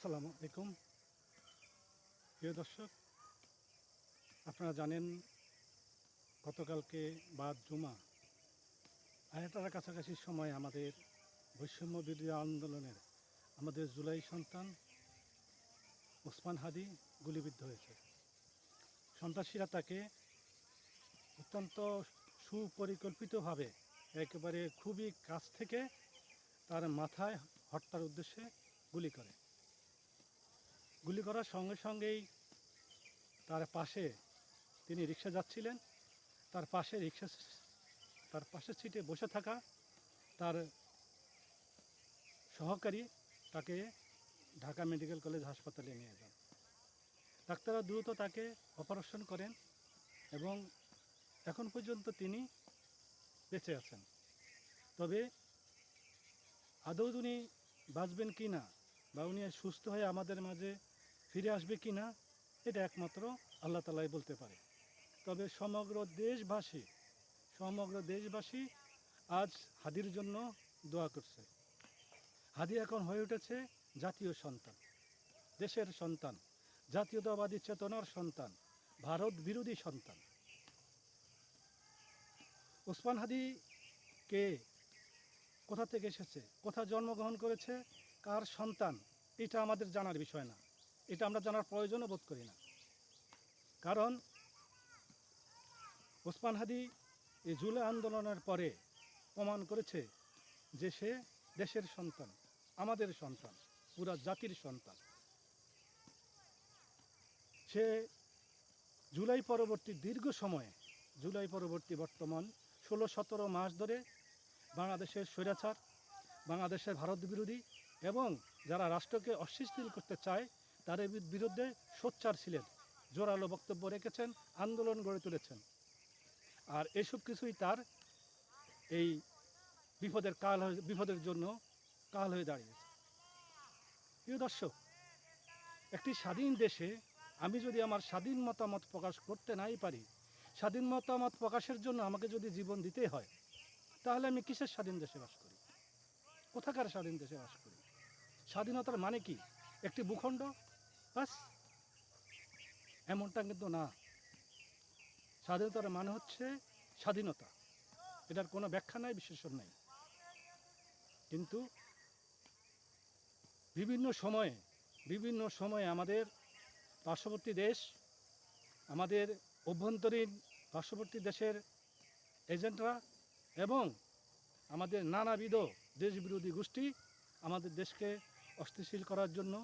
আসসালামু আলাইকুম প্রিয় দর্শক, আপনারা জানেন গতকালকে বাদ জুমা আড়াইটার কাছাকাছি সময় আমাদের বৈষম্য বিরোধী আন্দোলনের আমাদের জুলাই সন্তান ওসমান হাদি গুলিবিদ্ধ হয়েছে। সন্ত্রাসীরা তাকে অত্যন্ত সুপরিকল্পিতভাবে একেবারে খুবই কাছ থেকে তার মাথায় হত্যার উদ্দেশ্যে গুলি করে। গুলি করার সঙ্গে সঙ্গেই তার পাশে তিনি রিকশা যাচ্ছিলেন, তার পাশের সিটে বসে থাকা তার সহকারী তাকে ঢাকা মেডিকেল কলেজ হাসপাতালে নিয়ে যান। ডাক্তাররা দ্রুত তাকে অপারেশন করেন এবং এখন পর্যন্ত তিনি বেঁচে আছেন। তবে আদৌ উনি বাঁচবেন কি না বা উনি সুস্থ হয়ে আমাদের মাঝে ফিরে আসবে কি না, এটা একমাত্র আল্লাহ তাআলাই বলতে পারে। তবে সমগ্র দেশবাসী আজ হাদির জন্য দোয়া করছে। হাদি এখন হয়ে উঠেছে জাতীয় সন্তান, দেশের সন্তান, জাতীয়তাবাদী চেতনার সন্তান, ভারত বিরোধী সন্তান। ওসমান হাদি কে, কোথা থেকে এসেছে, কোথায় জন্মগ্রহণ করেছে, কার সন্তান, এটা আমাদের জানার বিষয় না। এটা আমরা জানার প্রয়োজনও বোধ করি না। কারণ ওসমান হাদি এই জুলাই আন্দোলনের পরে প্রমাণ করেছে যে সে দেশের সন্তান, আমাদের সন্তান, পুরা জাতির সন্তান। সে জুলাই পরবর্তী বর্তমান 16-17 মাস ধরে বাংলাদেশের স্বৈরাচার, বাংলাদেশের ভারত বিরোধী এবং যারা রাষ্ট্রকে অস্থিতিশীল করতে চায় তাদের বিরুদ্ধে সোচ্চার ছিলেন, জোরালো বক্তব্য রেখেছেন, আন্দোলন গড়ে তুলেছেন। আর এসব কিছুই তার এই বিপদের জন্য কাল হয়ে দাঁড়িয়েছে। প্রিয় দর্শক, একটি স্বাধীন দেশে আমি যদি আমার স্বাধীন মতামত প্রকাশ করতে নাই পারি, স্বাধীন মতামত প্রকাশের জন্য আমাকে যদি জীবন দিতে হয়, তাহলে আমি কিসের স্বাধীন দেশে বাস করি? কোথাকার স্বাধীন দেশে বাস করি? স্বাধীনতার মানে কি একটি ভূখণ্ড বাস? এমনটা কিন্তু না। স্বাধীনতার মানে হচ্ছে স্বাধীনতা, এটার কোনো ব্যাখ্যা নাই, বিশ্লেষণ নাই। কিন্তু বিভিন্ন সময়ে আমাদের পার্শ্ববর্তী দেশ, আমাদের অভ্যন্তরীণ পার্শ্ববর্তী দেশের এজেন্টরা এবং আমাদের নানাবিধ দেশবিরোধী গোষ্ঠী আমাদের দেশকে অস্থিতিশীল করার জন্য